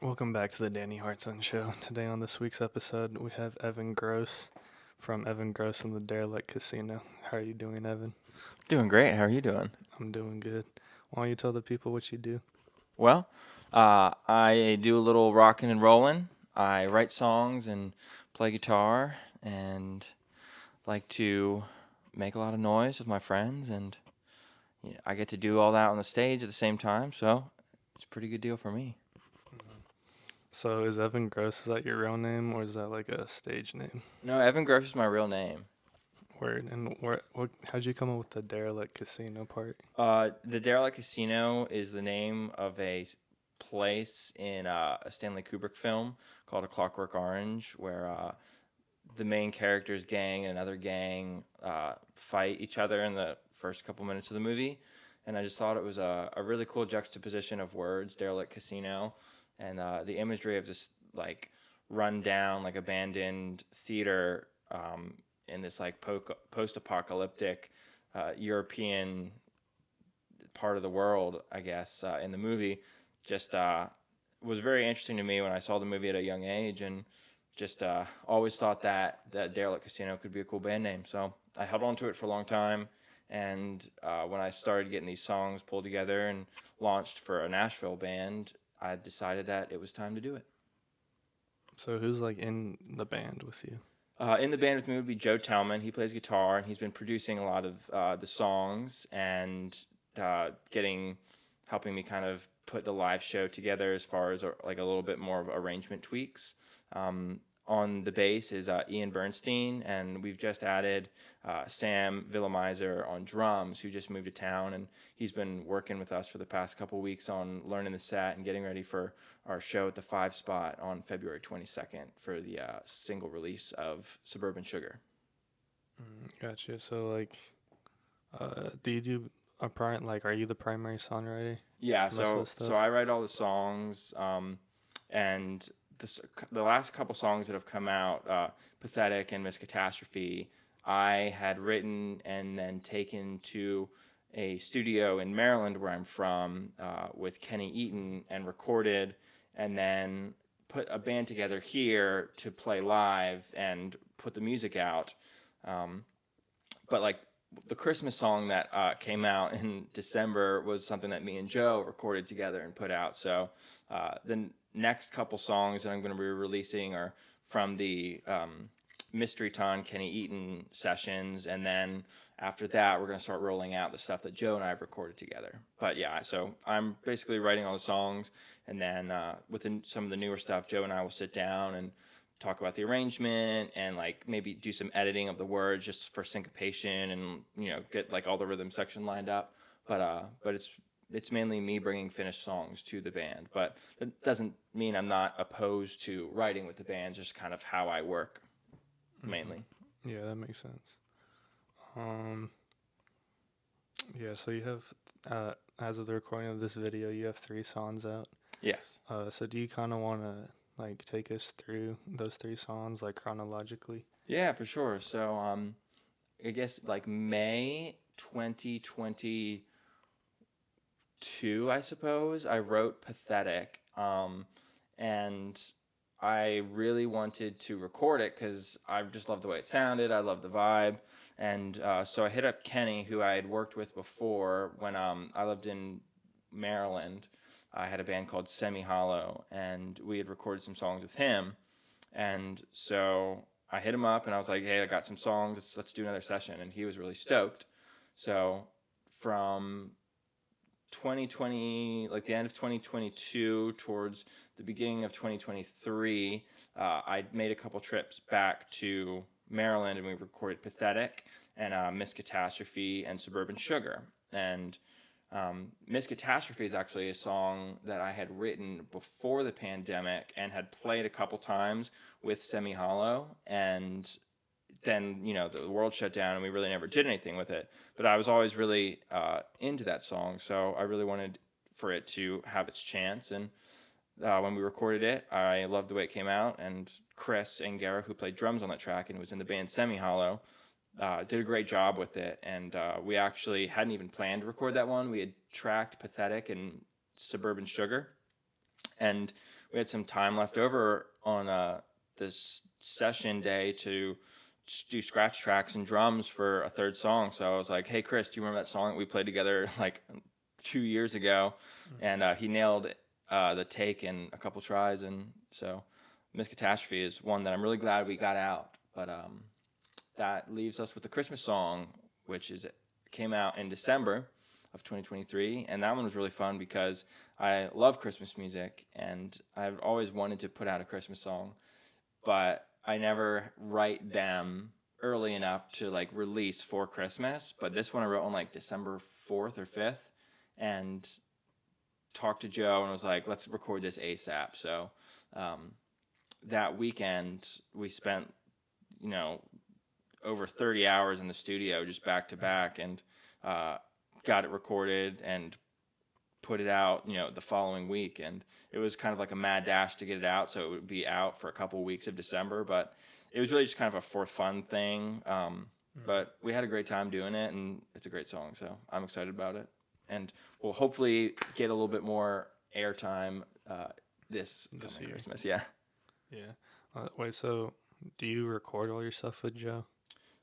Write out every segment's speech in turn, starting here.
Welcome back to the Danny Hartson Show. Today on this week's episode, we have Evan Gross from Evan Gross and the Derelict Casino. How are you doing, Evan? Doing great. How are you doing? I'm doing good. Why don't you tell the people what you do? Well, I do a little rocking and rolling. I write songs and play guitar and like to make a lot of noise with my friends, and I get to do all that on the stage at the same time, so it's a pretty good deal for me. So is Evan Gross, is that your real name or is that like a stage name? No, Evan Gross is my real name. Word. And how'd you come up with the Derelict Casino part? The Derelict Casino is the name of a place in a Stanley Kubrick film called A Clockwork Orange, where the main character's gang and another gang fight each other in the first couple minutes of the movie. And I just thought it was a really cool juxtaposition of words, Derelict Casino, and the imagery of just like run down, like abandoned theater in this like post-apocalyptic European part of the world, I guess, in the movie. Just was very interesting to me when I saw the movie at a young age, and just always thought that Derelict Casino could be a cool band name. So I held on to it for a long time, and when I started getting these songs pulled together and launched for a Nashville band, I decided that it was time to do it. So who's like in the band with you? In the band with me would be Joe Tellman. He plays guitar, and he's been producing a lot of the songs and helping me kind of put the live show together as far as like a little bit more of arrangement tweaks. On the bass is Ian Bernstein, and we've just added Sam Villamizer on drums, who just moved to town, and he's been working with us for the past couple weeks on learning the set and getting ready for our show at the 5 Spot on February 22nd for the single release of Suburban Sugar. Gotcha. So like, do you do are you the primary songwriter? Yeah, For most of the so stuff? I write all the songs, and the last couple songs that have come out, Pathetic and Miss Catastrophe, I had written and then taken to a studio in Maryland where I'm from with Kenny Eaton and recorded, and then put a band together here to play live and put the music out. But like the Christmas song that came out in December was something that me and Joe recorded together and put out. So the next couple songs that I'm going to be releasing are from the Mystery Ton Kenny Eaton sessions, and then after that we're going to start rolling out the stuff that Joe and I have recorded together. But yeah, so I'm basically writing all the songs, and then within some of the newer stuff, Joe and I will sit down and talk about the arrangement and like maybe do some editing of the words just for syncopation and get like all the rhythm section lined up. But it's mainly me bringing finished songs to the band. But that doesn't mean I'm not opposed to writing with the band. Just kind of how I work mainly. Yeah, that makes sense. Um, yeah, so you have, as of the recording of this video, you have 3 songs out. Yes. So do you kind of want to like take us through those 3 songs like chronologically? Yeah, for sure. So I guess like May 2022, I suppose, I wrote Pathetic. And I really wanted to record it because I just loved the way it sounded. I loved the vibe. And so I hit up Kenny, who I had worked with before when I lived in Maryland. I had a band called Semi Hollow, and we had recorded some songs with him. And so I hit him up, and I was like, hey, I got some songs. Let's do another session. And he was really stoked. So from 2020, like the end of 2022 towards the beginning of 2023, I made a couple trips back to Maryland, and we recorded Pathetic and Miss Catastrophe and Suburban Sugar. And Miss Catastrophe is actually a song that I had written before the pandemic and had played a couple times with Semi Hollow, and then the world shut down and we really never did anything with it. But I was always really into that song, so I really wanted for it to have its chance. And when we recorded it, I loved the way it came out, and Chris Angara, who played drums on that track and was in the band Semi Hollow, did a great job with it. And we actually hadn't even planned to record that one. We had tracked Pathetic and Suburban Sugar, and we had some time left over on this session day to do scratch tracks and drums for a third song. So I was like, hey, Chris, do you remember that song that we played together like 2 years ago? And he nailed the take in a couple tries. And so Miss Catastrophe is one that I'm really glad we got out. But that leaves us with the Christmas song, which came out in December of 2023. And that one was really fun because I love Christmas music and I've always wanted to put out a Christmas song, but I never write them early enough to like release for Christmas. But this one I wrote on like December 4th or 5th and talked to Joe and was like, let's record this ASAP. So that weekend we spent, over 30 hours in the studio just back to back and got it recorded and put it out, the following week. And it was kind of like a mad dash to get it out. So it would be out for a couple of weeks of December, but it was really just kind of a for fun thing. But we had a great time doing it and it's a great song. So I'm excited about it. And we'll hopefully get a little bit more airtime this year. Christmas. Yeah. Yeah. Wait, so do you record all your stuff with Joe?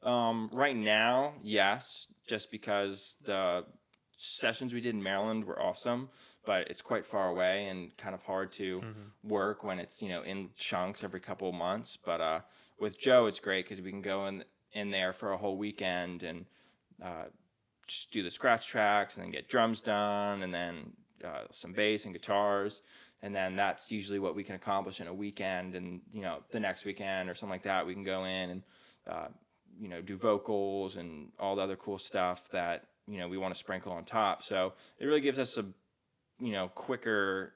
Right now, yes, just because the sessions we did in Maryland were awesome, but it's quite far away and kind of hard to work when it's, in chunks every couple of months. But with Joe, it's great because we can go in there for a whole weekend and just do the scratch tracks and then get drums done and then some bass and guitars. And then that's usually what we can accomplish in a weekend. And, the next weekend or something like that, we can go in and, do vocals and all the other cool stuff that, we want to sprinkle on top. So it really gives us a, quicker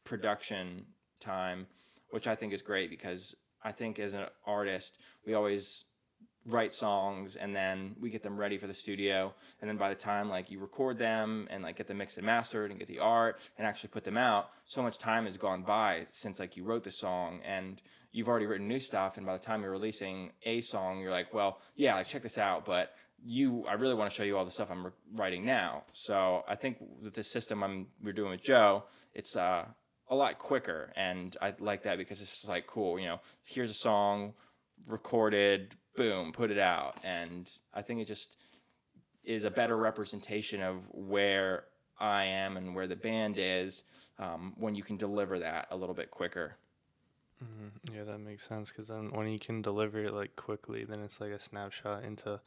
production time, which I think is great because I think as an artist, we always write songs and then we get them ready for the studio, and then by the time like you record them and like get them mixed and mastered and get the art and actually put them out, so much time has gone by since like you wrote the song and you've already written new stuff, and by the time you're releasing a song you're like, well, yeah, like check this out, but I really want to show you all the stuff I'm writing now. So I think with the system we're doing with Joe, it's a lot quicker, and I like that because it's just like, cool, here's a song recorded, boom, put it out. And I think it just is a better representation of where I am and where the band is when you can deliver that a little bit quicker. Yeah, that makes sense, because then when you can deliver it like quickly, then it's like a snapshot into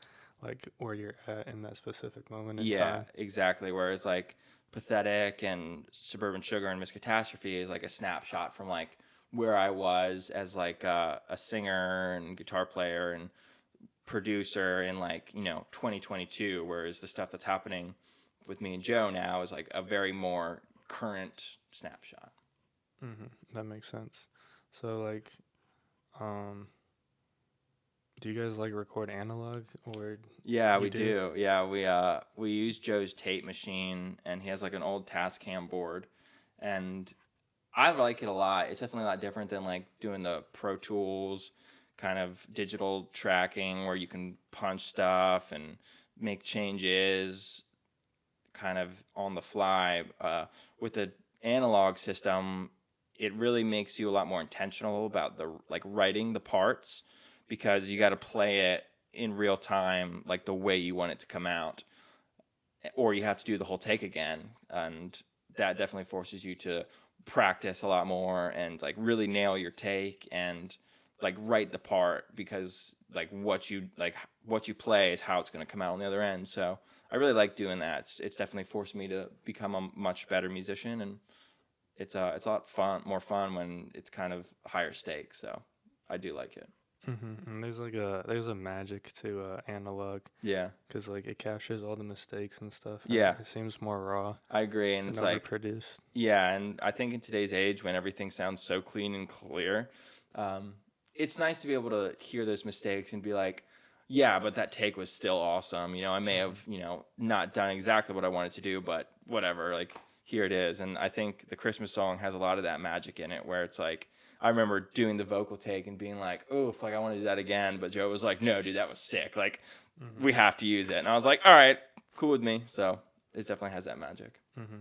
like where you're at in that specific moment in time. Yeah, exactly. Whereas like Pathetic and Suburban Sugar and Miss Catastrophe is like a snapshot from like where I was as like a singer and guitar player and producer in like 2022, whereas the stuff that's happening with me and Joe now is like a very more current snapshot. That makes sense. So like do you guys like record analog or? Yeah, we do. Yeah, we use Joe's tape machine, and he has like an old Tascam board, and I like it a lot. It's definitely a lot different than like doing the Pro Tools kind of digital tracking where you can punch stuff and make changes kind of on the fly. With the analog system, it really makes you a lot more intentional about the like writing the parts, because you got to play it in real time like the way you want it to come out, or you have to do the whole take again, and that definitely forces you to practice a lot more and like really nail your take and like write the part, because like what you play is how it's going to come out on the other end. So I really like doing that. It's definitely forced me to become a much better musician, and it's a lot more fun when it's kind of higher stakes. So I do like it. And there's a magic to analog. Yeah. Because like it captures all the mistakes and stuff. And yeah. It seems more raw. I agree, and it's like produced. Yeah, and I think in today's age when everything sounds so clean and clear, it's nice to be able to hear those mistakes and be like, yeah, but that take was still awesome. I may have not done exactly what I wanted to do, but whatever. Like here it is, and I think the Christmas song has a lot of that magic in it, where it's like, I remember doing the vocal take and being like, oof, like I want to do that again. But Joe was like, no, dude, that was sick. Like, we have to use it. And I was like, all right, cool with me. So it definitely has that magic.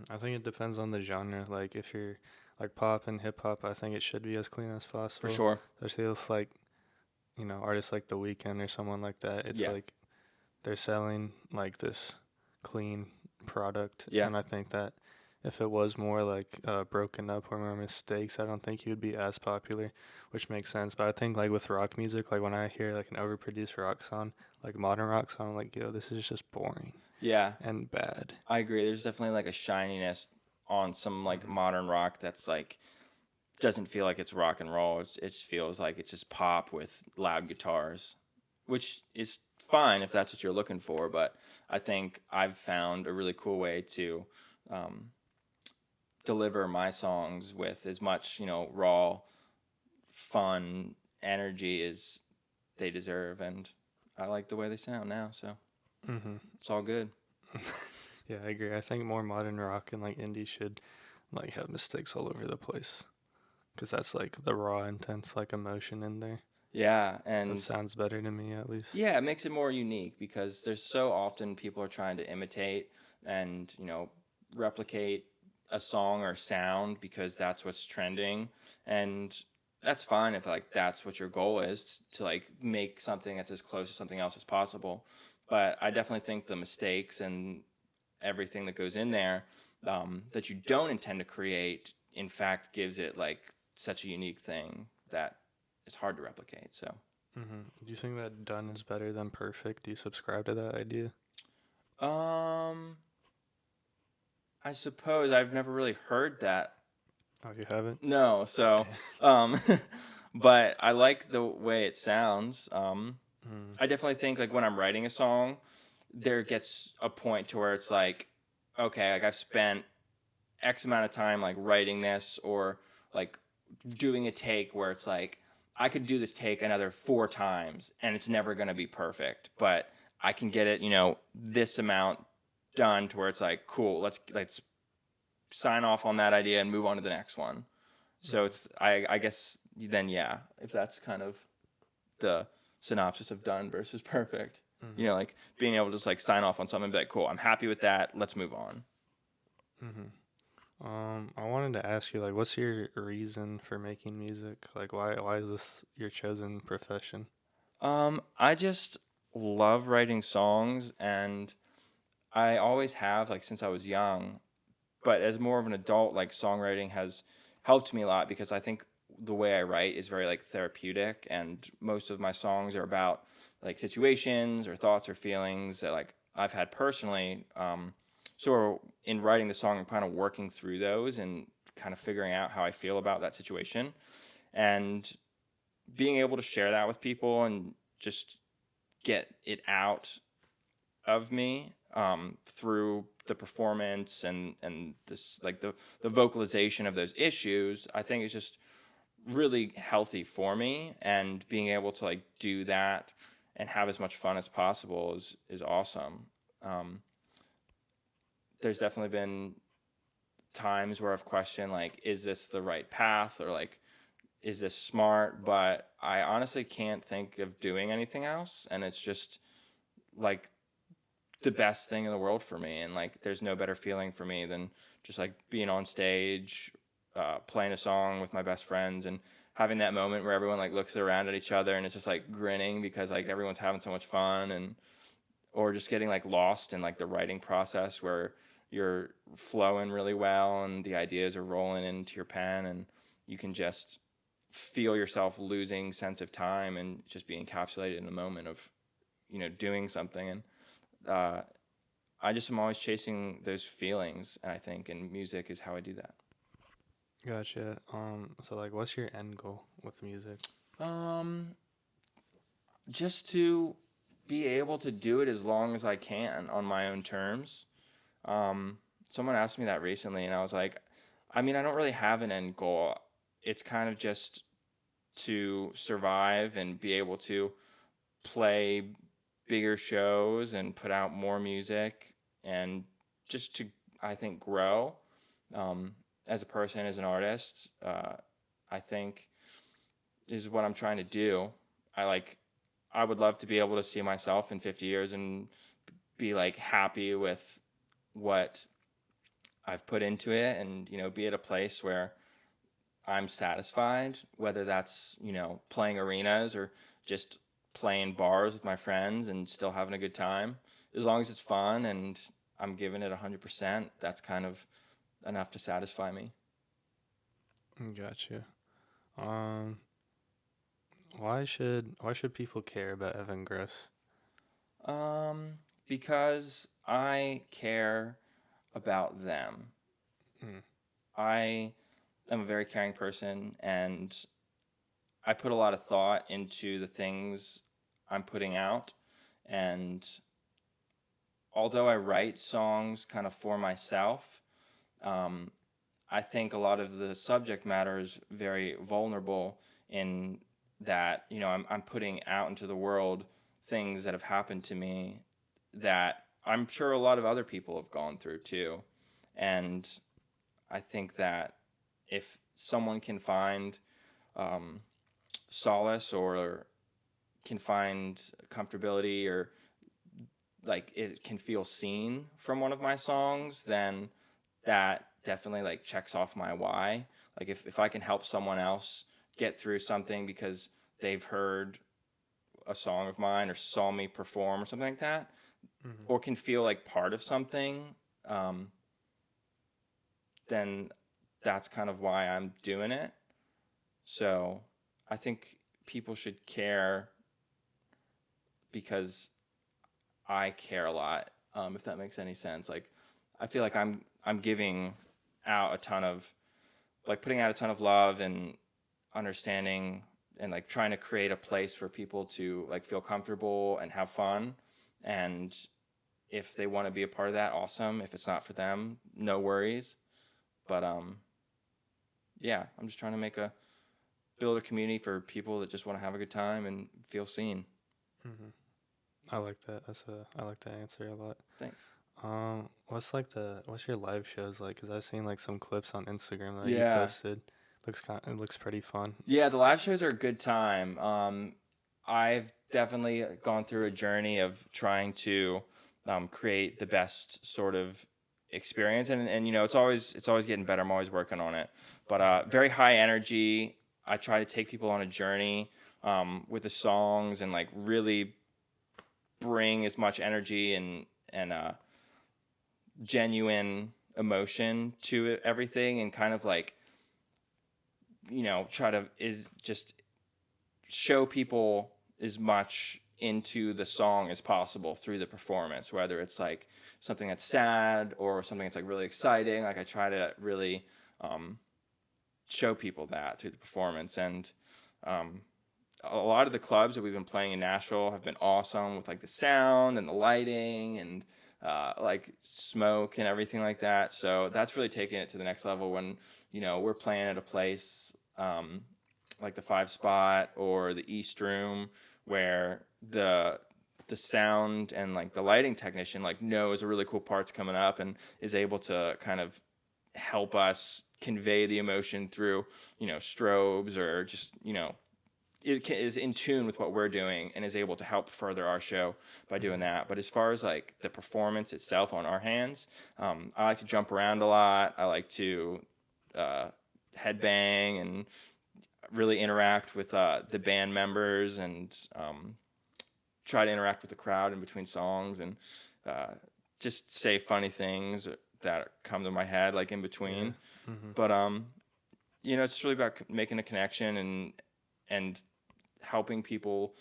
I think it depends on the genre. Like if you're like pop and hip hop, I think it should be as clean as For possible. sure. Especially with like, artists like The Weeknd or someone like that. It's Yeah. like they're selling like this clean product, Yeah. and I think that if it was more like broken up or more mistakes, I don't think he would be as popular, which makes sense. But I think like with rock music, like when I hear like an overproduced rock song, like modern rock song, I'm like, yo, this is just boring Yeah. and bad. I agree. There's definitely like a shininess on some like Mhm. modern rock that's like doesn't feel like it's rock and roll. It just feels like it's just pop with loud guitars, which is fine if that's what you're looking for. But I think I've found a really cool way to um, deliver my songs with as much, raw, fun energy as they deserve. And I like the way they sound now. So Mhm. it's all good. Yeah, I agree. I think more modern rock and like indie should like have mistakes all over the place, because that's like the raw, intense like emotion in there. Yeah. That And sounds better to me at least. yeah, it makes it more unique because there's so often people are trying to imitate and, replicate a song or sound because that's what's trending. And that's fine if like that's what your goal is to like make something that's as close to something else as possible. But I definitely think the mistakes and everything that goes in there that you don't intend to create, in fact, gives it like such a unique thing that it's hard to replicate. So. Do you think that done is better than perfect? Do you subscribe to that idea? Um, I suppose I've never really heard that. Oh, you haven't? No, so, Damn. um, but I like the way it sounds. Mm. I definitely think like when I'm writing a song, there gets a point to where it's like, okay, like I've spent X amount of time like writing this or like doing a take where it's like I could do this take another 4 times and it's never gonna be perfect, but I can get it, this amount done to where it's like cool. Let's sign off on that idea and move on to the next one. So Mhm. it's I guess then yeah, if that's kind of the synopsis of done versus perfect. Mhm. Like being able to just like sign off on something and be like, cool, I'm happy with that. Let's move on. Mhm. I wanted to ask you, like, what's your reason for making music? Like, why is this your chosen profession? I just love writing songs and I always have like since I was young, but as more of an adult, like songwriting has helped me a lot because I think the way I write is very like therapeutic and most of my songs are about like situations or thoughts or feelings that like I've had personally. So in writing the song, I'm kind of working through those and kind of figuring out how I feel about that situation and being able to share that with people and just get it out of me through the performance and this like the vocalization of those issues. I think it's just really healthy for me, and being able to like do that and have as much fun as possible is awesome. um, there's definitely been times where I've questioned like, is this the right path, or like, is this smart? But I honestly can't think of doing anything else, and it's just like the best thing in the world for me. And like, there's no better feeling for me than just like being on stage, playing a song with my best friends, and having that moment where everyone like looks around at each other and it's just like grinning because like everyone's having so much fun, and or just getting like lost in like the writing process where you're flowing really well and the ideas are rolling into your pen and you can just feel yourself losing sense of time and just be encapsulated in the moment of doing something. And uh, I just am always chasing those feelings, and I think and music is how I do that. Gotcha. So like, what's your end goal with music? um just to be able to do it as long as I can on my own terms. um Someone asked me that recently and I was like, I mean, I don't really have an end goal. It's kind of just to survive and be able to play bigger shows and put out more music, and just to, I think, grow um, as a person, as an artist. I think is what I'm trying to do. I like. I would love to be able to see myself in 50 years and be like happy with what I've put into it, and be at a place where I'm satisfied, whether that's, playing arenas or just playing bars with my friends and still having a good time. As long as it's fun and I'm giving it 100%, that's kind of enough to satisfy me. Gotcha. Um, why should people care about Evan Gross? Because I care about them. Mm, I am a very caring person, and I put a lot of thought into the things I'm putting out. And although I write songs kind of for myself, um, I think a lot of the subject matter is very vulnerable in that, I'm putting out into the world things that have happened to me that I'm sure a lot of other people have gone through too. And I think that if someone can find um, solace or can find comfortability or like it can feel seen from one of my songs, then that definitely like checks off my why. Like if I can help someone else get through something because they've heard a song of mine or saw me perform or something like that, mhm. or can feel like part of something, um, then that's kind of why I'm doing it. So I think people should care because I care a lot. If that makes any sense, like I feel like I'm giving out a ton of like putting out a ton of love and understanding and like trying to create a place for people to like feel comfortable and have fun. And if they want to be a part of that, awesome. If it's not for them, no worries. But yeah, I'm just trying to build a community for people that just want to have a good time and feel seen. Mhm. I like that. I like that answer a lot. Thanks. What's your live shows like? Cause I've seen like some clips on Instagram that you've Yeah. posted. It looks pretty fun. Yeah, the live shows are a good time. I've definitely gone through a journey of trying to create the best sort of experience, and it's always getting better. I'm always working on it, but very high energy. I try to take people on a journey with the songs and like really bring as much energy and genuine emotion to it, everything, and kind of like try to is just show people as much into the song as possible through the performance, whether it's like something that's sad or something that's like really exciting. Like I try to really um, show people that through the performance. And um, a lot of the clubs that we've been playing in Nashville have been awesome with like the sound and the lighting and like smoke and everything like that. So that's really taking it to the next level when we're playing at a place like the Five Spot or the East Room where the sound and like the lighting technician like knows a really cool part's coming up and is able to kind of help us convey the emotion through strobes or just is in tune with what we're doing and is able to help further our show by doing that. But as far as like the performance itself on our hands, I like to jump around a lot. I like to uh, headbang and really interact with the band members and try to interact with the crowd in between songs and uh, just say funny things that come to my head like in Yeah. between. Mhm. But it's really about making a connection and helping people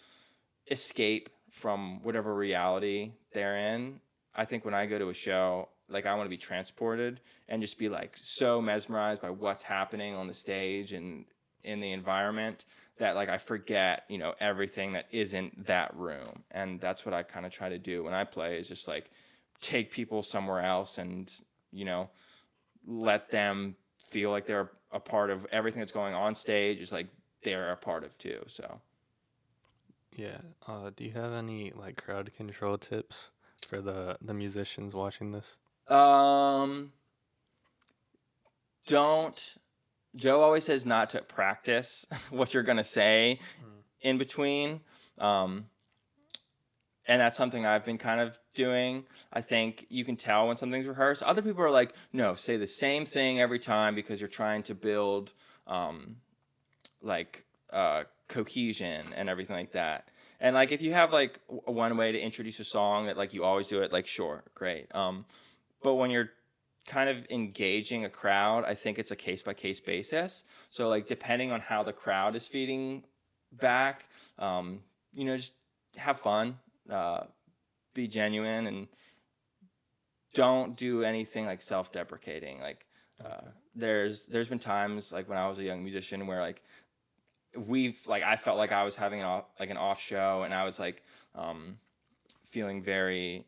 escape from whatever reality they're in. I think when I go to a show, like I want to be transported and just be like so mesmerized by what's happening on the stage and in the environment that like I forget, everything that isn't that room. And that's what I kind of try to do when I play is just like take people somewhere else and, you know, let them feel like they're a part of everything that's going on stage is like they're a part of too. So Yeah. Do you have any like crowd control tips for the musicians watching this? um don't Joe always says not to practice what you're gonna say Mm. in between. Um, and that's something I've been kind of doing. I think you can tell when something's rehearsed. Other people are like, no, say the same thing every time because you're trying to build like cohesion and everything like that. And like if you have like one way to introduce a song that like you always do it, like sure, great. But when you're kind of engaging a crowd, I think it's a case by case basis. So like depending on how the crowd is feeding back, just have fun, be genuine, and don't do anything like self-deprecating. Like Okay. there's been times like when I was a young musician where like I felt like I was having an off show, and I was like feeling very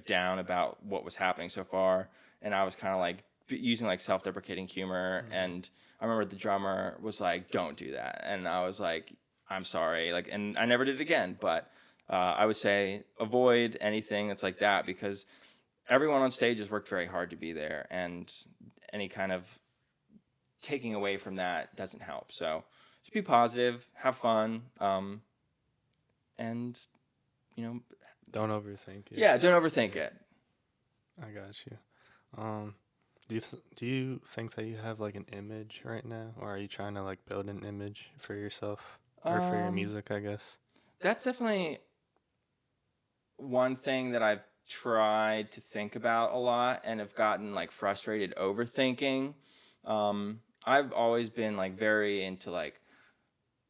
down about what was happening so far, and I was kind of like using like self-deprecating humor, Mm-hmm. and I remember the drummer was like, "Don't do that," and I was like, "I'm sorry," like, and I never did it again. But I would say avoid anything that's like that, because everyone on stage has worked very hard to be there, and any kind of taking away from that doesn't help. So just be positive, have fun, and you know, Don't overthink it. yeah, don't overthink Yeah, it. I got you. Um, do you think that you have like an image right now, or are you trying to like build an image for yourself or for your Um, music? I guess. that's definitely one thing that I've tried to think about a lot and have gotten like frustrated overthinking. I've always been like very into like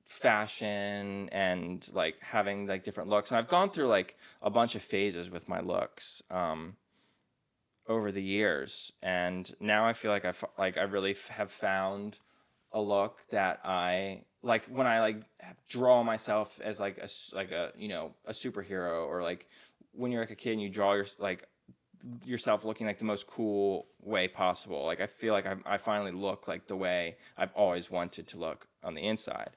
fashion and like having like different looks, and I've gone through like a bunch of phases with my looks over the years, and now I feel like I really have found a look that I like when I like draw myself as like a a superhero, or like when you're like a kid and you draw yourself looking like the most cool way possible. Like I feel like I finally look like the way I've always wanted to look on the inside.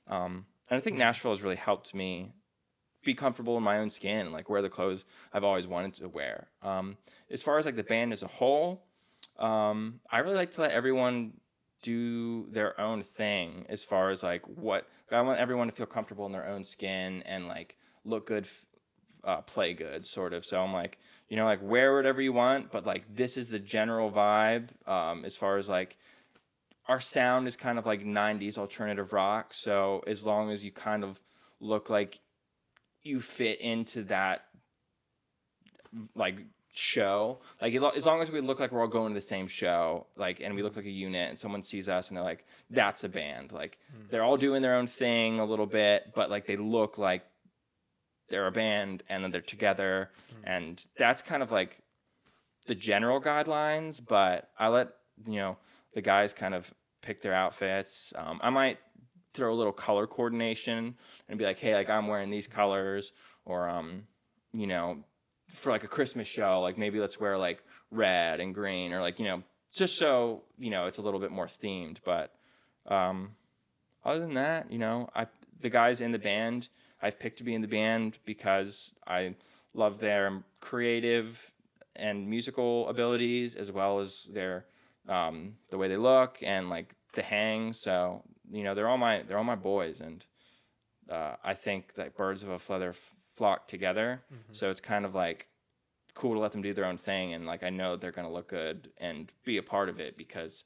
And I think Mm-hmm. Nashville has really helped me be comfortable in my own skin and like wear the clothes I've always wanted to wear. As far as like the band as a whole, I really like to let everyone do their own thing. As far as like what I want everyone to feel comfortable in their own skin and like look good, play good, sort of. So I'm like, like wear whatever you want, but like this is the general vibe. As far as like our sound is kind of like 90s alternative rock. So as long as you kind of look like you fit into that like show, like as long as we look like we're all going to the same show, like, and we look like a unit, and someone sees us and they're like, that's a band. Like they're all doing their own thing a little bit, but like they look like they're a band and then they're together. Mm-hmm. And that's kind of like the general guidelines, but I let the guys kind of pick their outfits. I might throw a little color coordination and be like, hey, like I'm wearing these colors, or you know, for like a Christmas show, like maybe let's wear like red and green, or like just so it's a little bit more themed. But um, other than that, the guys in the band I've picked to be in the band because I love their creative and musical abilities, as well as their the way they look and like the hang. So they're all my boys, and I think that birds of a feather flock together. Mm-hmm. So it's kind of like cool to let them do their own thing, and like I know they're gonna look good and be a part of it, because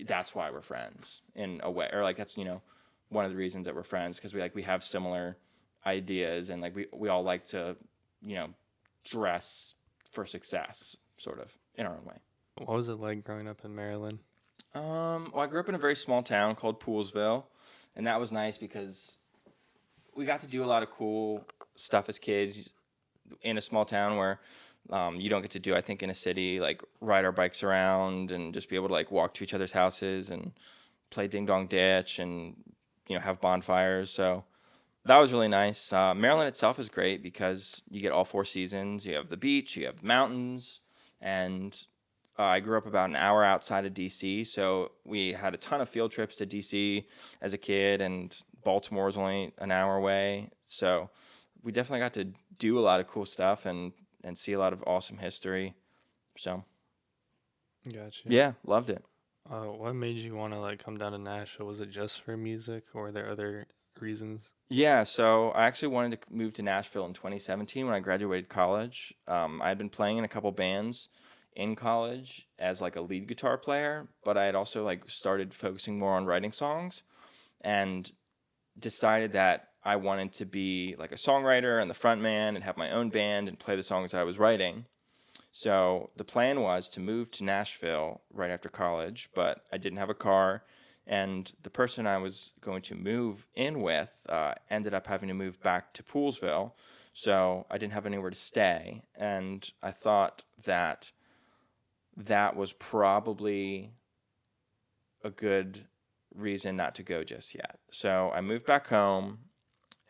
that's why we're friends in a way, or like that's one of the reasons that we're friends, because we have similar ideas, and like we all like to you know dress for success, sort of in our own way. What was it like growing up in Maryland? Well, I grew up in a very small town called Poolsville, and that was nice because we got to do a lot of cool stuff as kids in a small town where you don't get to do, I think, in a city, like ride our bikes around and just be able to like walk to each other's houses and play ding dong ditch and have bonfires. So that was really nice. Maryland itself is great because you get all four seasons. You have the beach, you have the mountains, and I grew up about an hour outside of DC, so we had a ton of field trips to DC as a kid, and Baltimore was only an hour away. So we definitely got to do a lot of cool stuff and see a lot of awesome history. So Gotcha. yeah, loved it. What made you want to like come down to Nashville? Was it just for music, or were there other reasons? Yeah, so I actually wanted to move to Nashville in 2017 when I graduated college. I had been playing in a couple bands in college as like a lead guitar player, but I had also like started focusing more on writing songs and decided that I wanted to be like a songwriter and the front man and have my own band and play the songs I was writing. So the plan was to move to Nashville right after college, but I didn't have a car. And the person I was going to move in with ended up having to move back to Poolsville. So I didn't have anywhere to stay. And I thought that that was probably a good reason not to go just yet. So I moved back home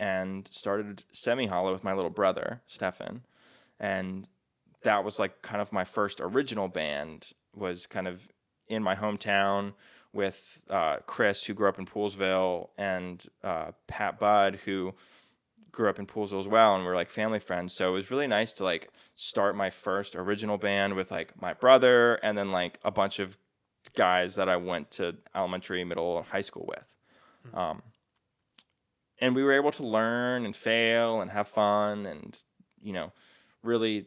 and started Semi Hollow with my little brother, Stefan. And that was like kind of my first original band, was kind of in my hometown with Chris, who grew up in Poolsville, and Pat Budd, who grew up in Poolsville as well, and we're like family friends. So it was really nice to like start my first original band with like my brother and then like a bunch of guys that I went to elementary, middle, and high school with. Um, and we were able to learn and fail and have fun and, you know, really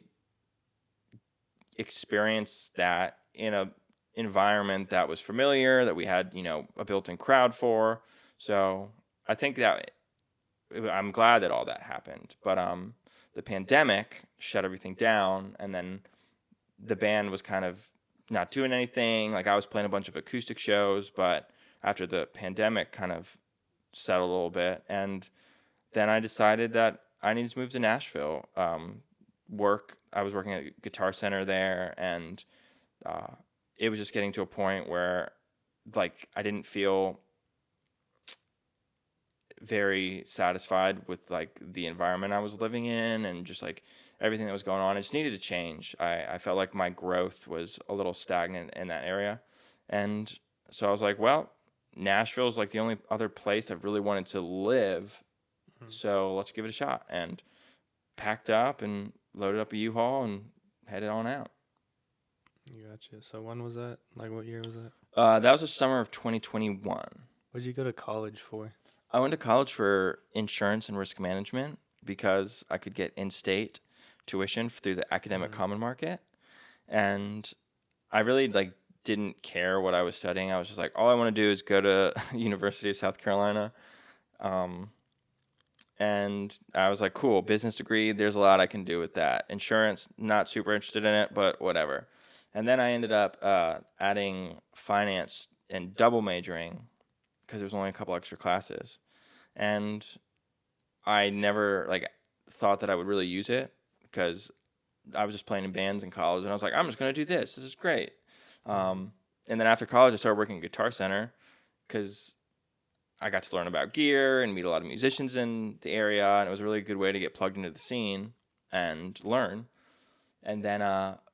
experience that in a environment that was familiar, that we had, you know, a built-in crowd for. So I think that I'm glad that all that happened. But the pandemic shut everything down, and then the band was kind of not doing anything. Like I was playing a bunch of acoustic shows, but after the pandemic kind of settled a little bit, and then I decided that I needed to move to Nashville. I was working at Guitar Center there, and it was just getting to a point where like I didn't feel very satisfied with like the environment I was living in and just like everything that was going on. It just needed to change. I felt like my growth was a little stagnant in that area. And so I was like, well, Nashville is like the only other place I've really wanted to live. So let's give it a shot. And packed up and loaded up a U-Haul and headed on out. Gotcha. So when was that? Like, what year was that? That was the summer of 2021. What did you go to college for? I went to college for insurance and risk management because I could get in-state tuition through the academic common market. And I really like didn't care what I was studying. I was just like, all I want to do is go to University of South Carolina. And I was like, cool, business degree. There's a lot I can do with that. Insurance, not super interested in it, but whatever. And then I ended up adding finance and double majoring because there was only a couple extra classes. And I never like thought that I would really use it because I was just playing in bands in college. And I was like, I'm just going to do this. This is great. And then after college, I started working at Guitar Center because I got to learn about gear and meet a lot of musicians in the area, and it was a really good way to get plugged into the scene and learn. And then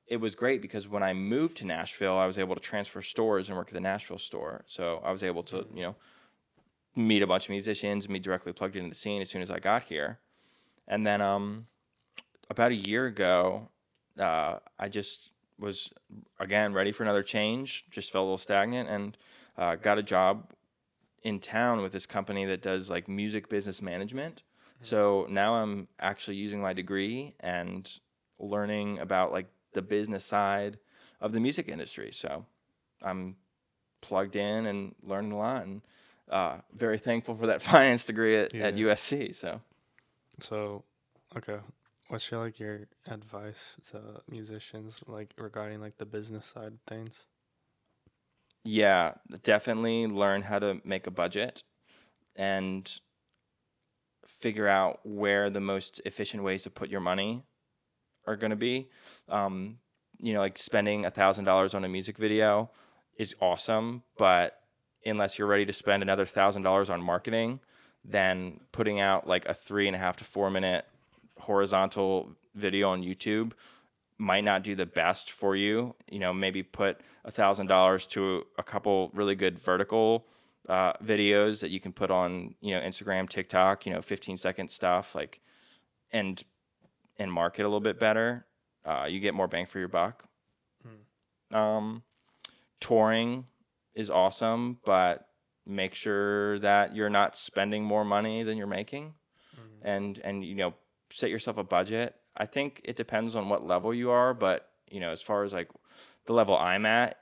it was great because when I moved to Nashville, I was able to transfer stores and work at the Nashville store. So I was able to, you know, meet a bunch of musicians, be directly plugged into the scene as soon as I got here. And then about a year ago, I just was, again, ready for another change, just felt a little stagnant, and got a job in town with this company that does like music business management. So now I'm actually using my degree and learning about like the business side of the music industry. So I'm plugged in and learning a lot, and very thankful for that finance degree at USC. So, okay. What's your advice to musicians like regarding like the business side of things? Yeah, definitely learn how to make a budget and figure out where the most efficient ways to put your money are going to be. You know, like spending $1,000 on a music video is awesome, but unless you're ready to spend another $1,000 on marketing, then putting out like a 3.5 to 4 minute horizontal video on YouTube might not do the best for you. You know, maybe put $1,000 to a couple really good vertical videos that you can put on, you know, Instagram, TikTok, you know, 15-second stuff, like, and market a little bit better. You get more bang for your buck. Touring is awesome, but make sure that you're not spending more money than you're making, and you know, set yourself a budget. I think it depends on what level you are, but as far as like the level I'm at,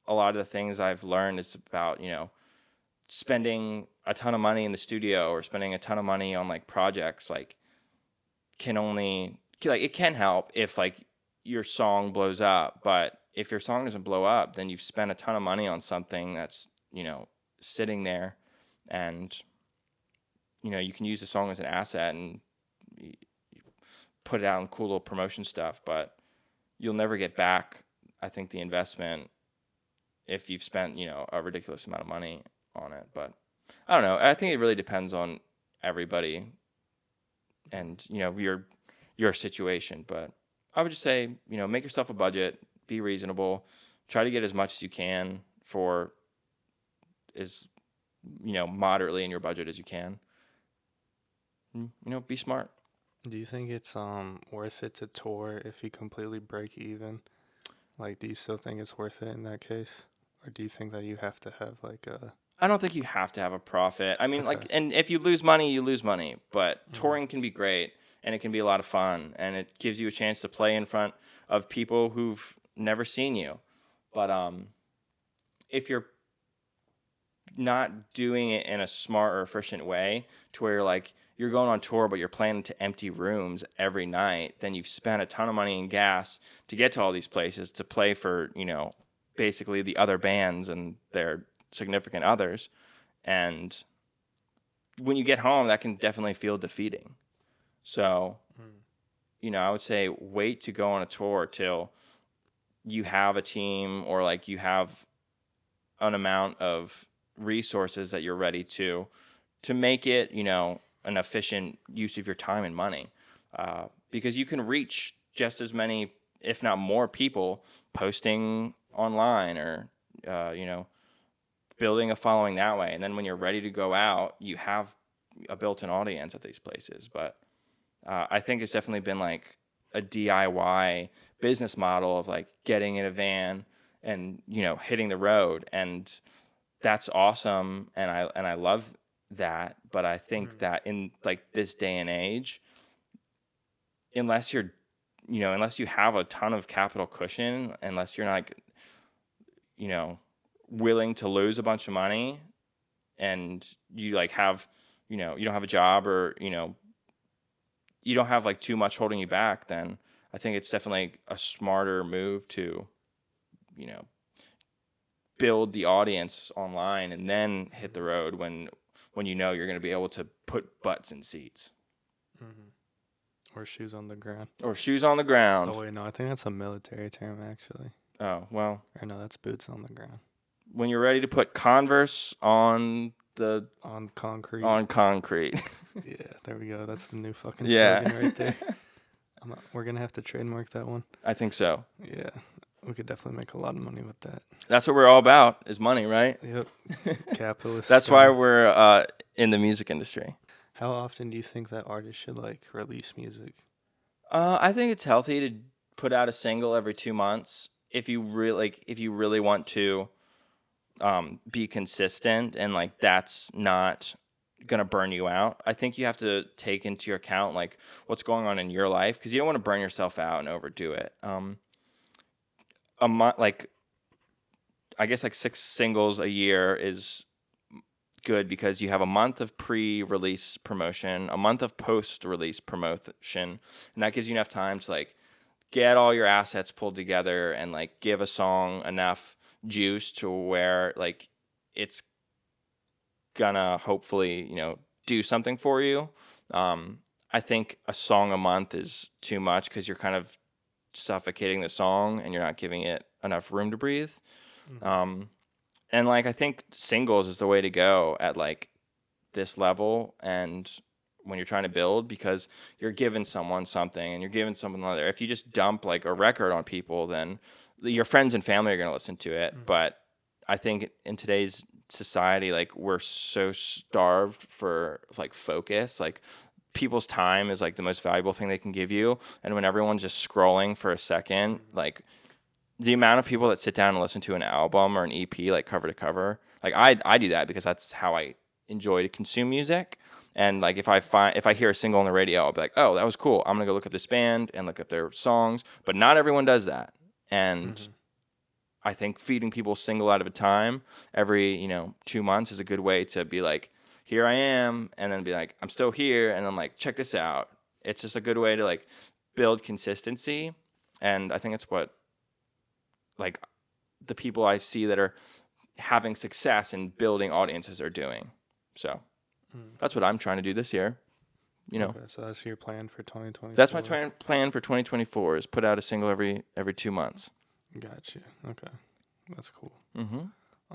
a lot of the things I've learned is about, spending a ton of money in the studio or spending a ton of money on like projects, like it can help if like your song blows up, but if your song doesn't blow up, then you've spent a ton of money on something that's, sitting there, and you can use the song as an asset and put it out in cool little promotion stuff, but you'll never get back, I think, the investment if you've spent, a ridiculous amount of money on it. But I don't know. I think it really depends on everybody and, your situation. But I would just say, make yourself a budget, be reasonable, try to get as much as you can for as, moderately in your budget as you can. Be smart. Do you think it's worth it to tour if you completely break even? Like, do you still think it's worth it in that case? Or do you think that you have to have like a... I don't think you have to have a profit. I mean, Okay. and if you lose money, you lose money. But Mm-hmm. touring can be great, and it can be a lot of fun, and it gives you a chance to play in front of people who've never seen you. But if you're not doing it in a smart or efficient way, to where you're going on tour, but you're playing to empty rooms every night, then you've spent a ton of money in gas to get to all these places to play for, basically the other bands and their significant others. And when you get home, that can definitely feel defeating. So, I would say wait to go on a tour till you have a team or like you have an amount of resources that you're ready to make it, an efficient use of your time and money. Because you can reach just as many, if not more people posting online or, building a following that way. And then when you're ready to go out, you have a built-in audience at these places. But I think it's definitely been like a DIY business model of like getting in a van and, hitting the road. And that's awesome. And I love that. But I think that in like this day and age, unless you have a ton of capital cushion, unless you're not like, willing to lose a bunch of money and you like have, you don't have a job or, you don't have like too much holding you back, then I think it's definitely a smarter move to, build the audience online and then hit the road when you're going to be able to put butts in seats. Mm-hmm. Or shoes on the ground. Or shoes on the ground. Oh, wait, no, I think that's a military term, actually. Oh, well. Or no, that's boots on the ground. When you're ready to put Converse on concrete. Yeah, there we go. That's the new fucking yeah. slogan right there. We're going to have to trademark that one. I think so. Yeah, we could definitely make a lot of money with that. That's what we're all about, is money, right? Yep. Capitalist. That's why we're in the music industry. How often do you think that artists should like release music? I think it's healthy to put out a single every 2 months if you really want to be consistent and like that's not gonna burn you out. I think you have to take into account like what's going on in your life, because you don't want to burn yourself out and overdo it. A month, like I guess like 6 singles a year is good because you have a month of pre-release promotion, a month of post-release promotion, and that gives you enough time to like get all your assets pulled together and like give a song enough juice to where like it's gonna hopefully do something for you. I think a song a month is too much because you're kind of suffocating the song and you're not giving it enough room to breathe. And like I think singles is the way to go at like this level, and when you're trying to build, because you're giving someone something and you're giving someone another. If you just dump like a record on people, then your friends and family are going to listen to it. But I think in today's society, like we're so starved for like focus, like people's time is like the most valuable thing they can give you. And when everyone's just scrolling for a second, like the amount of people that sit down and listen to an album or an EP like cover to cover, like I do that because that's how I enjoy to consume music. And like if I hear a single on the radio, I'll be like, oh, that was cool. I'm gonna go look up this band and look up their songs. But not everyone does that. And Mm-hmm. I think feeding people a single out of a time every 2 months is a good way to be like, here I am, and then be like, I'm still here, and I'm like, check this out. It's just a good way to like build consistency, and I think it's what like the people I see that are having success in building audiences are doing. So Mm. that's what I'm trying to do this year. Okay, so that's your plan for 2024. That's my plan for 2024 is put out a single every 2 months. Gotcha. Okay, that's cool. Mm-hmm.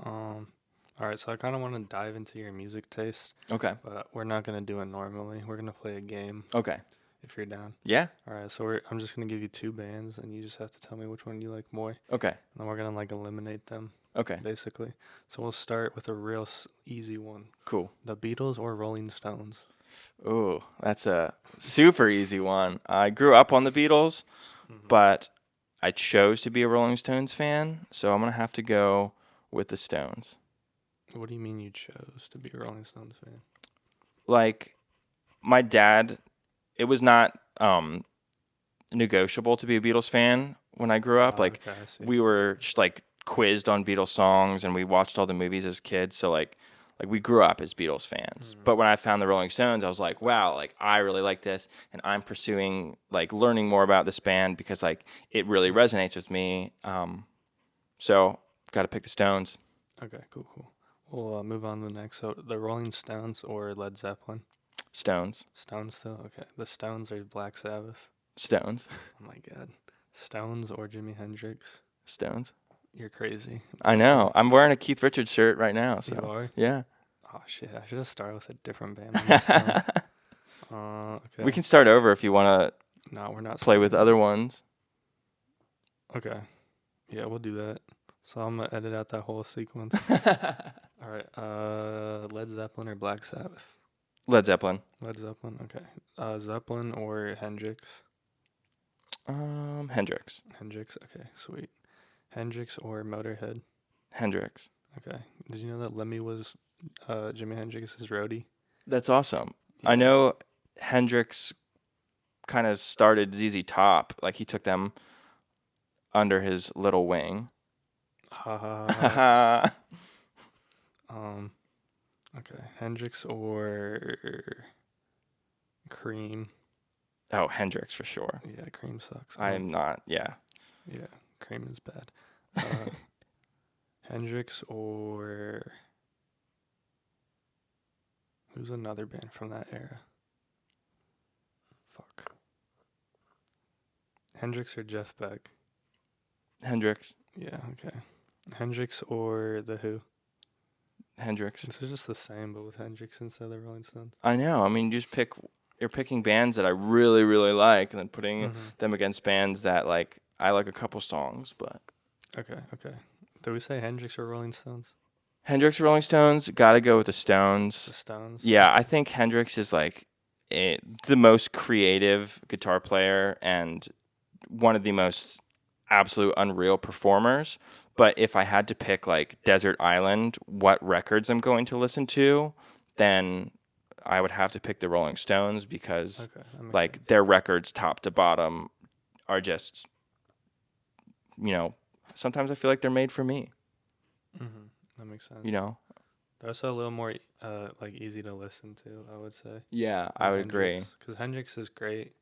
All right, so I kind of want to dive into your music taste, Okay. but we're not gonna do it normally. We're gonna play a game Okay. if you're down. Yeah. All right, so I'm just gonna give you two bands, and you just have to tell me which one you like more, Okay. and then we're gonna like eliminate them, Okay. basically. So we'll start with a real easy one: Cool. the Beatles or Rolling Stones. Ooh, that's a super easy one. I grew up on the Beatles, Mm-hmm. but I chose to be a Rolling Stones fan, so I'm gonna have to go with the Stones. What do you mean you chose to be a Rolling Stones fan? Like my dad, it was not negotiable to be a Beatles fan when I grew up. Like Okay, I see. we were just like quizzed on Beatles songs and we watched all the movies as kids. So like we grew up as Beatles fans. Mm. But when I found the Rolling Stones, I was like, wow, like I really like this and I'm pursuing like learning more about this band because like it really resonates with me. So got to pick the Stones. Okay, cool. We'll move on to the next. So the Rolling Stones or Led Zeppelin? Stones. Stones still? Okay. The Stones or Black Sabbath? Stones. Oh my god. Stones or Jimi Hendrix? Stones. You're crazy. I know. I'm wearing a Keith Richards shirt right now. You So are? yeah. Oh shit, I should have started with a different band than the Stones. Okay. We can start over if you want No, we're not to play with starting. other ones. Okay. Yeah, we'll do that. So I'm gonna edit out that whole sequence. All right. Led Zeppelin or Black Sabbath? Led Zeppelin. Led Zeppelin. Okay. Zeppelin or Hendrix? Hendrix. Hendrix. Okay, sweet. Hendrix or Motorhead? Hendrix. Okay. Did you know that Lemmy was Jimi Hendrix's roadie? That's awesome. I Yeah. know Hendrix kind of started ZZ Top. Like he took them under his little wing. Ha ha ha. Okay. Hendrix or Cream? Oh, Hendrix for sure. Yeah, Cream sucks. I'm not. Yeah. Yeah, Cream is bad. Uh, Hendrix or who's another band from that era? Fuck. Hendrix or Jeff Beck? Hendrix. Yeah, okay. Hendrix or The Who? Hendrix. This is just the same, but with Hendrix instead of the Rolling Stones. I know. I mean, you just pick. You're picking bands that I really, really like, and then putting them against bands that like I like a couple songs, but. Okay. Did we say Hendrix or Rolling Stones? Hendrix, Rolling Stones. Got to go with the Stones. The Stones? Yeah, I think Hendrix is like the most creative guitar player and one of the most absolute unreal performers. But if I had to pick like Desert Island, what records I'm going to listen to, then I would have to pick the Rolling Stones because that makes like sense. their records top to bottom are just, sometimes I feel like they're made for me, That makes sense. They're also a little more like easy to listen to, I would say. Yeah, I would agree. Because Hendrix is great,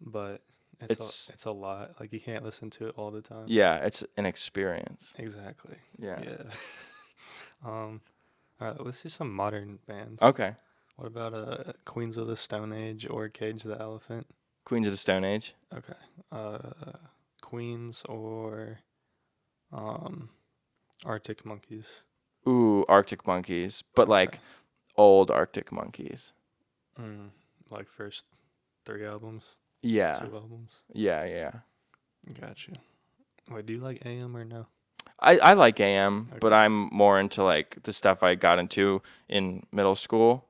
but it's a lot. Like you can't listen to it all the time. Yeah, it's an experience. Exactly. Yeah. All right, let's see some modern bands. Okay. What about Queens of the Stone Age or Cage the Elephant? Queens of the Stone Age. Okay. Queens or Arctic Monkeys. Ooh, Arctic Monkeys, but like old Arctic Monkeys. Like first 3 albums? Yeah. 2 albums? Yeah. Gotcha. Wait, do you like AM or no? I like AM, but Okay. I'm more into like the stuff I got into in middle school.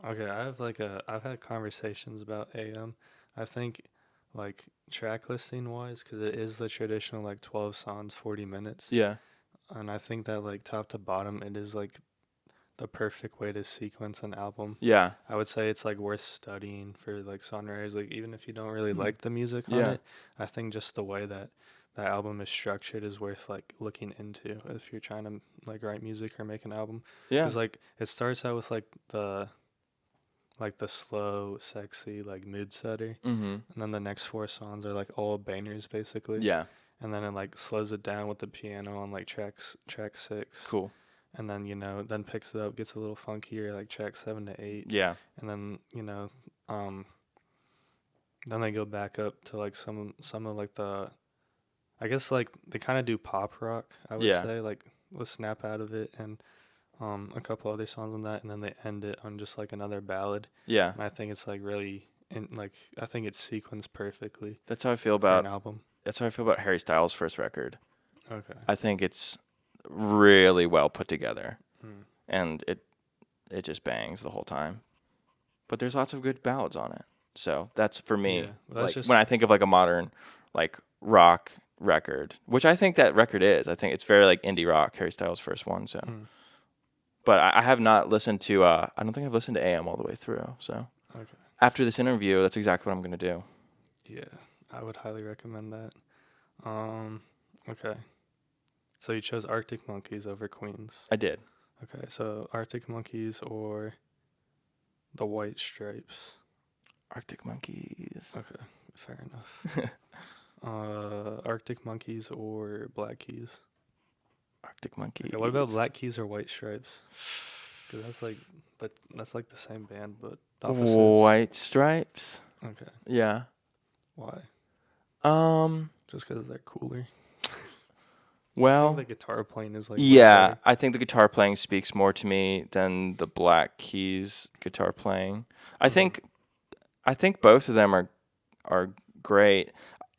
Okay, I've had conversations about AM. I think like track listing wise, because it is the traditional like 12 songs, 40 minutes. Yeah. And I think that like top to bottom, it is like the perfect way to sequence an album. Yeah. I would say it's like worth studying for like songwriters. Like even if you don't really Mhm. like the music on Yeah. it, I think just the way that that album is structured is worth like looking into if you're trying to like write music or make an album. Yeah. Cause like it starts out with like the slow, sexy like mood setter, Mm-hmm. and then the next four songs are like all bangers basically, Yeah. and then it like slows it down with the piano on like track six, Cool. and then then picks it up, gets a little funkier like track 7 to 8, Yeah. and then um then they go back up to like some of like the, I guess like they kind of do pop rock, I would Yeah. say, like with Snap Out of It and a couple other songs on that, and then they end it on just like another ballad, Yeah. and I think it's like really I think it's sequenced perfectly That's how I feel for an about album. that's how I feel about Harry Styles' first record. Okay. I think it's really well put together, Hmm. and it just bangs the whole time. But there's lots of good ballads on it. So that's for Yeah, me. well, that's Like when just I think of like a modern like rock record, which I think that record is. I think it's very like indie rock, Harry Styles' first one. So, mm, but I have not listened to. I don't think I've listened to AM all the way through. So okay. after this interview, that's exactly what I'm gonna do. Yeah, I would highly recommend that. Um, okay. So you chose Arctic Monkeys over Queens. I did. Okay, so Arctic Monkeys or the White Stripes. Arctic Monkeys. Okay, fair enough. Arctic Monkeys or Black Keys. Arctic Monkeys. Okay, what about Black Keys or White Stripes? Because that's like the same band, but opposites. White Stripes. Okay, Yeah. why? Um. Just because they're cooler. I think the Well, guitar playing is like way yeah, better. I think the guitar playing speaks more to me than the Black Keys guitar playing. I Hmm. think I think both of them are great.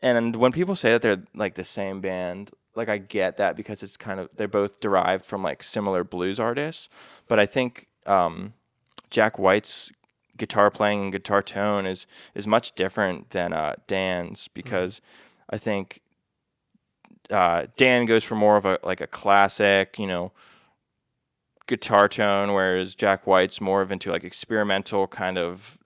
And when people say that they're like the same band, like I get that because it's kind of they're both derived from like similar blues artists. But I think Jack White's guitar playing and guitar tone is much different than Dan's Hmm. because I think Dan goes for more of a like a classic, guitar tone, whereas Jack White's more of into like experimental kind of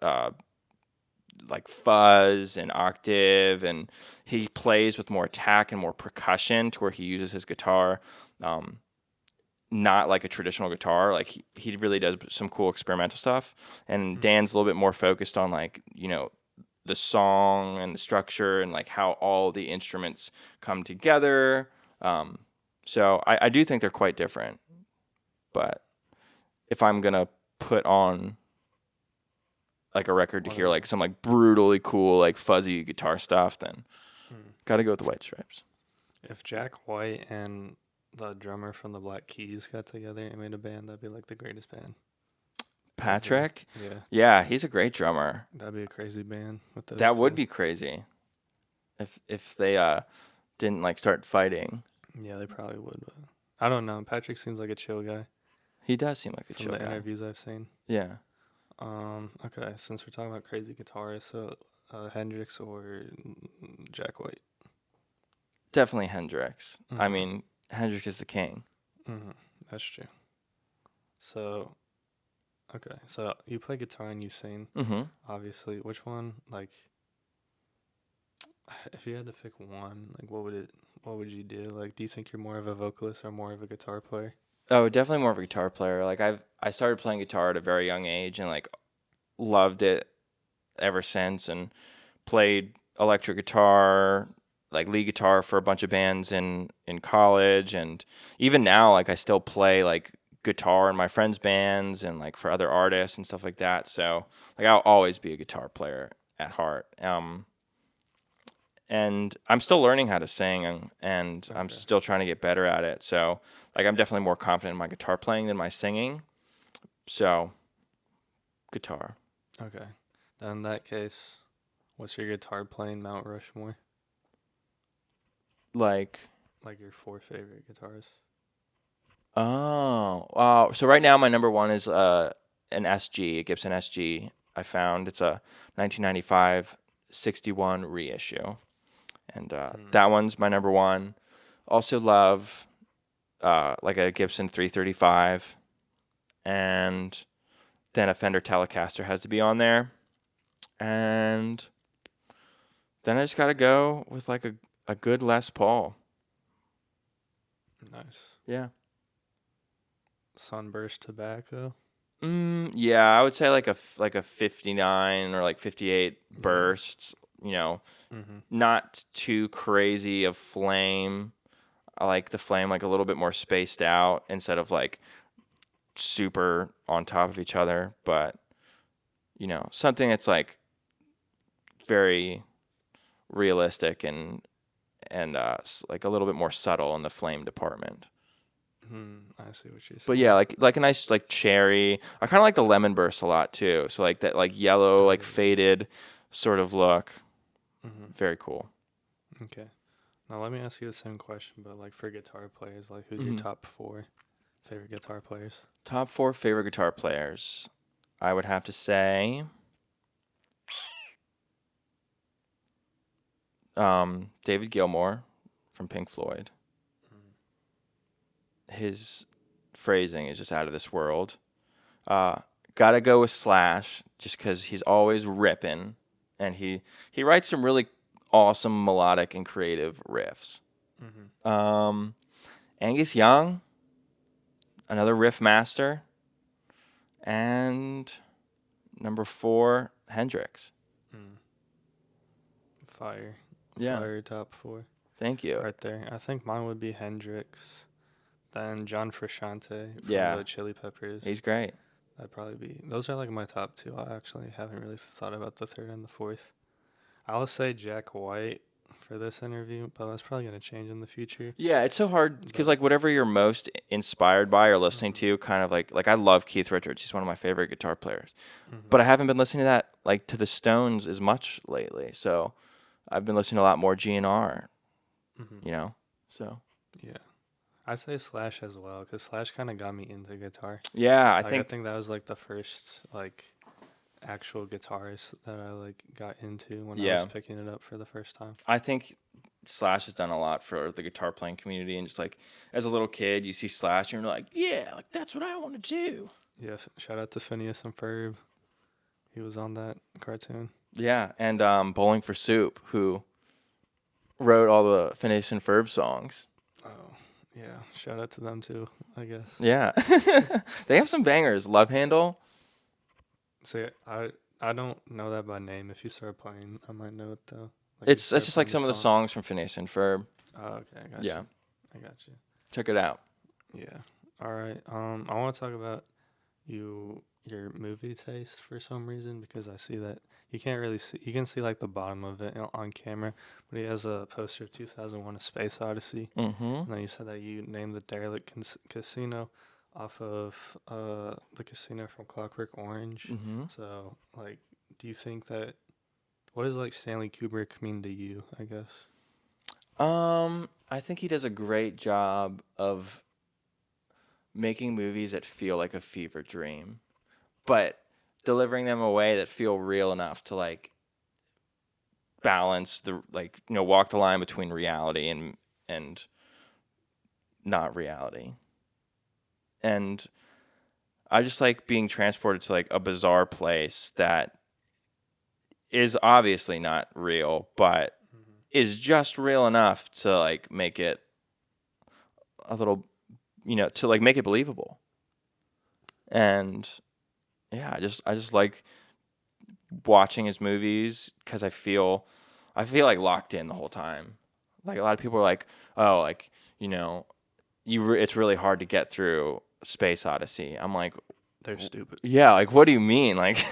like fuzz and octave, and he plays with more attack and more percussion to where he uses his guitar not like a traditional guitar. Like he really does some cool experimental stuff, and Hmm. Dan's a little bit more focused on like the song and the structure and like how all the instruments come together. So I do think they're quite different, but if I'm gonna put on like a record to One hear of like them. some like brutally cool like fuzzy guitar stuff, then Hmm. gotta go with the White Stripes. If Jack White and the drummer from the Black Keys got together and made a band, that'd be like the greatest band ever. Patrick, Yeah, yeah, he's a great drummer. that'd be a crazy band with those That would two. be crazy if they didn't like start fighting. Yeah, they probably would, but I don't know. Patrick seems like a chill guy He does seem like a from chill the guy. interviews I've seen. Yeah, Okay, since we're talking about crazy guitarists, so Hendrix or Jack White. definitely Hendrix. I Mm-hmm. mean, Hendrix is the king. Mm-hmm. That's true. So, okay, so you play guitar and you sing, Mm-hmm. obviously. Which one, like, if you had to pick one, like, what would you do? Like, do you think you're more of a vocalist or more of a guitar player? Oh, definitely more of a guitar player. Like I started playing guitar at a very young age and like loved it ever since and played electric guitar, like lead guitar for a bunch of bands in college, and even now like I still play like guitar in my friends' bands and like for other artists and stuff like that. So like I'll always be a guitar player at heart. And I'm still learning how to sing and I'm Okay. still trying to get better at it. So like I'm definitely more confident in my guitar playing than my singing. So guitar. Okay. Then in that case, what's your guitar playing Mount Rushmore? Like Like your four favorite guitarists? oh, wow. So right now my number one is an SG, a Gibson SG. I found it's a 1995 61 reissue, and Hmm. that one's my number one. Also love like a Gibson 335, and then a Fender Telecaster has to be on there, and then I just got to go with like a good Les Paul. Nice. Yeah. Sunburst tobacco. Yeah, I would say like a 59 or like 58 bursts, Mm-hmm. not too crazy of flame. I like the flame like a little bit more spaced out instead of like super on top of each other, but something that's like very realistic and like a little bit more subtle in the flame department. I see what you're But saying. yeah, like a nice like cherry. I kind of like the lemon burst a lot too. So like that like yellow like faded sort of look. Mm-hmm. Very cool. Okay. Now let me ask you the same question, but like for guitar players, like who's your Mhm. top 4 favorite guitar players? Top 4 favorite guitar players. I would have to say David Gilmour from Pink Floyd. His phrasing is just out of this world. Gotta go with Slash just because he's always ripping, and he writes some really awesome melodic and creative riffs. Mm-hmm. Angus Young, another riff master, and number 4 Hendrix. Fire. Yeah, Fire top 4. thank you. Right there. I think mine would be Hendrix. Then John Frusciante from Yeah, the Chili Peppers. he's great. That'd probably be. Those are like my top 2. I actually haven't really thought about the third and the fourth. I will say Jack White for this interview, but that's probably gonna change in the future. Yeah, it's so hard because But like whatever you're most inspired by or listening to, kind of like I love Keith Richards. He's one of my favorite guitar players, but I haven't been listening to that like to the Stones as much lately. So I've been listening to a lot more GNR. So yeah, I'd say Slash as well, because Slash kind of got me into guitar. yeah, I Like I think think that was like the first like actual guitarist that I like got into when I was yeah, picking it up for the first time. I think Slash has done a lot for the guitar playing community, and just like as a little kid, you see Slash and you're like, yeah, like that's what I want to do. Yeah, shout out to Phineas and Ferb. He was on that cartoon. Yeah, and Bowling for Soup, who wrote all the Phineas and Ferb songs. Oh, yeah. Shout out to them too, I guess. Yeah. They have some bangers. Love Handle. See, I don't know that by name. If you start playing, I might know it though. Like you It's start just like playing some of the song. songs from Phineas and Ferb. Oh, okay, I got Yeah. you. I got you. Check it out. Yeah. All right. I want to talk about your movie taste for some reason, because I see that you can't really see. You can see like the bottom of it on camera, but he has a poster of 2001: A Space Odyssey, Mm-hmm. and then you said that you named the Derelict Casino off of the casino from Clockwork Orange. Mm-hmm. So like, do you think that what does like Stanley Kubrick mean to you? I guess. I think he does a great job of making movies that feel like a fever dream, but delivering them a way that feel real enough to like balance the walk the line between reality and not reality. And I just like being transported to like a bizarre place that is obviously not real, but is just real enough to like make it a little, to like make it believable. And yeah, I just like watching his movies because I feel like locked in the whole time. Like a lot of people are like, oh, like it's really hard to get through Space Odyssey. I'm like, They're stupid. yeah, like what do you mean? Like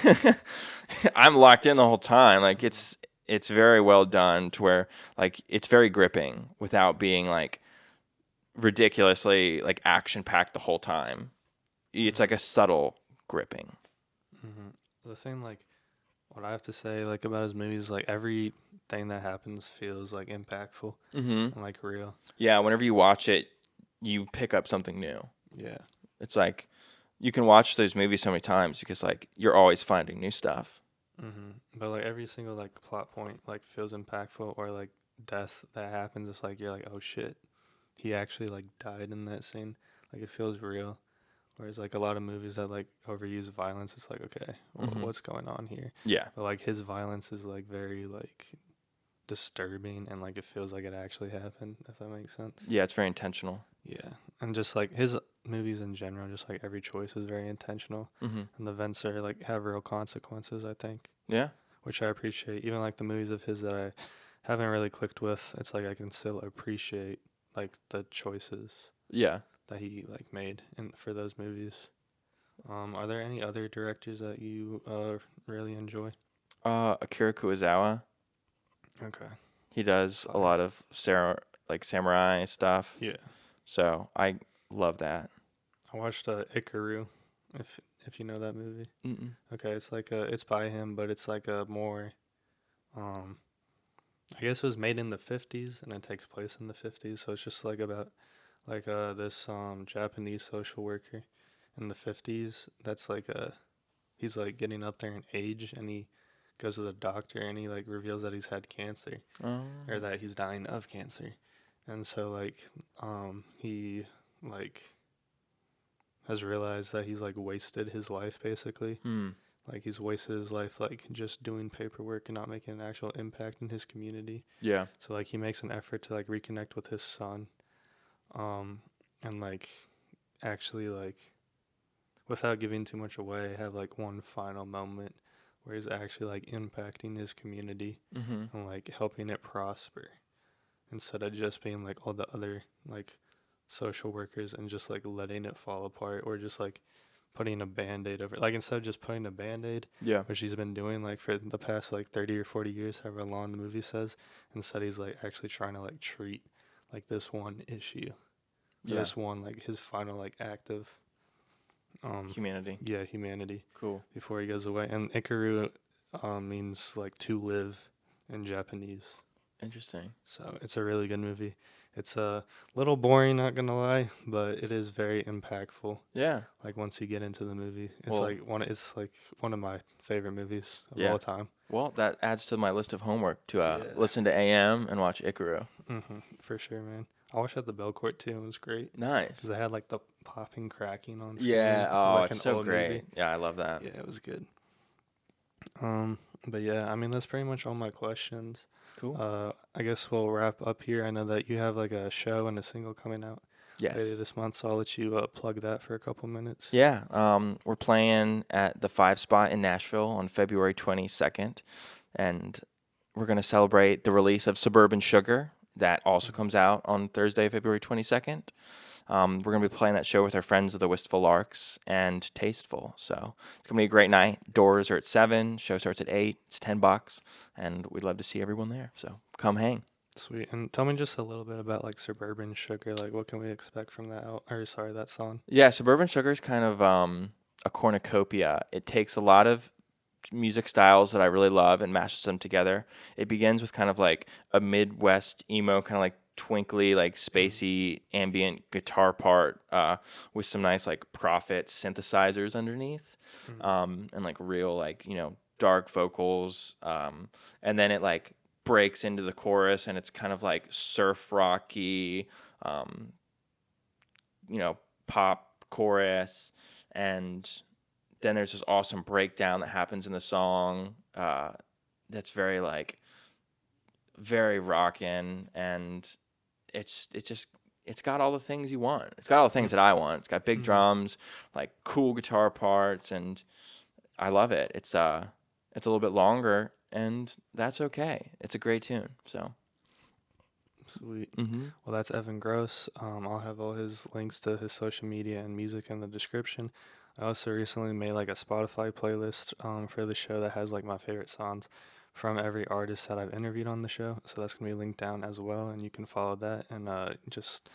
I'm locked in the whole time. Like it's very well done to where like it's very gripping without being like ridiculously like action packed the whole time. It's like a subtle gripping. The thing, like, what I have to say, like, about his movies, like, everything that happens feels, like, impactful and, like, real. Yeah, whenever you watch it, you pick up something new. Yeah. It's like you can watch those movies so many times because like you're always finding new stuff. But, like, every single, like, plot point, like, feels impactful, or, like, death that happens, it's like, you're like, oh, shit. He actually, like, died in that scene. Like, it feels real. Whereas like a lot of movies that like overuse violence, it's like okay, Hmm. what's going on here? Yeah. But like his violence is like very like disturbing and like it feels like it actually happened. If that makes sense. Yeah, it's very intentional. Yeah, and just like his movies in general, just like every choice is very intentional, Hmm. and the events are like have real consequences. I think, Yeah. which I appreciate. Even like the movies of his that I haven't really clicked with, it's like I can still appreciate like the choices Yeah. that he like made in for those movies. Are there any other directors that you really enjoy? Akira Kurosawa. Okay, He does a fire. lot of like samurai stuff. Yeah, So I love that. I watched Ikaru, if you know that movie. Mm-mm. Okay, it's like it's by him, but it's like a more um I guess it was made in the 50s and it takes place in the 50s, so it's just like about like this Japanese social worker in the 50s that's like he's like getting up there in age and he goes to the doctor and he like reveals that he's had cancer or Oh. that he's dying of cancer. And so like he like has realized that he's like wasted his life basically. Hmm. Like he's wasted his life like just doing paperwork and not making an actual impact in his community. Yeah. So like he makes an effort to like reconnect with his son, um, and like actually like without giving too much away, have like one final moment where he's actually like impacting his community Mm-hmm. and like helping it prosper instead of just being like all the other like social workers and just like letting it fall apart or just like putting a band-aid over it. Like instead of just putting a band-aid, Yeah. which he's been doing like for the past like 30 or 40 years, however long the movie says, instead he's like actually trying to like treat like this one issue or Yeah. this one like his final like act of um Humanity. yeah, humanity Cool. before he goes away. And Ikaru means like to live in Japanese. Interesting. So it's a really good movie. It's a little boring, not gonna lie, but it is very impactful. Yeah. Like once you get into the movie, Well, it's like one of my favorite movies of yeah. all time. Well, that adds to my list of homework to Yeah. listen to AM and watch Ikaru. For sure, man. I watched at the Belcourt too. It was great because Nice. they had like the popping, cracking on Yeah. screen, Oh, like it's an so old movie. great. Yeah, I love that. Yeah, it was good. But yeah, I mean that's pretty much all my questions. Cool. I guess we'll wrap up here. I know that you have like a show and a single coming out later Yes. this month, so I'll let you plug that for a couple minutes. Yeah. We're playing at the Five Spot in Nashville on February 22nd, and we're gonna celebrate the release of Suburban Sugar. That also Mhm. comes out on Thursday, February 22nd. We're going to be playing that show with our friends of the Wistful Larks and Tasteful. So it's going to be a great night. Doors are at 7. Show starts at 8. It's $10. And we'd love to see everyone there. So come hang. Sweet. And tell me just a little bit about like Suburban Sugar. Like, what can we expect from that song? Yeah, Suburban Sugar is kind of a cornucopia. It takes a lot of music styles that I really love and mashes them together. It begins with kind of like a Midwest emo, kind of like twinkly, like Mhm. spacey ambient guitar part with some nice like Prophet synthesizers underneath, Mhm. and like real like dark vocals, and then it like breaks into the chorus and it's kind of like surf rocky, um, pop chorus and then there's this awesome breakdown that happens in the song that's very like very rockin' and it's got all the things you want. It's got all the things that I want. It's got big Mhm. drums, like cool guitar parts, and I love it. It's a little bit longer, and that's okay. It's a great tune. So, Sweet. mm-hmm. Well, that's Evan Gross. I'll have all his links to his social media and music in the description. I also recently made like a Spotify playlist for the show that has like my favorite songs from every artist that I've interviewed on the show. So that's gonna be linked down as well, and you can follow that and just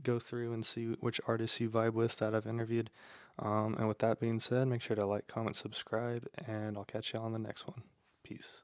go through and see which artists you vibe with that I've interviewed. And with that being said, make sure to like, comment, subscribe, and I'll catch you on the next one. Peace.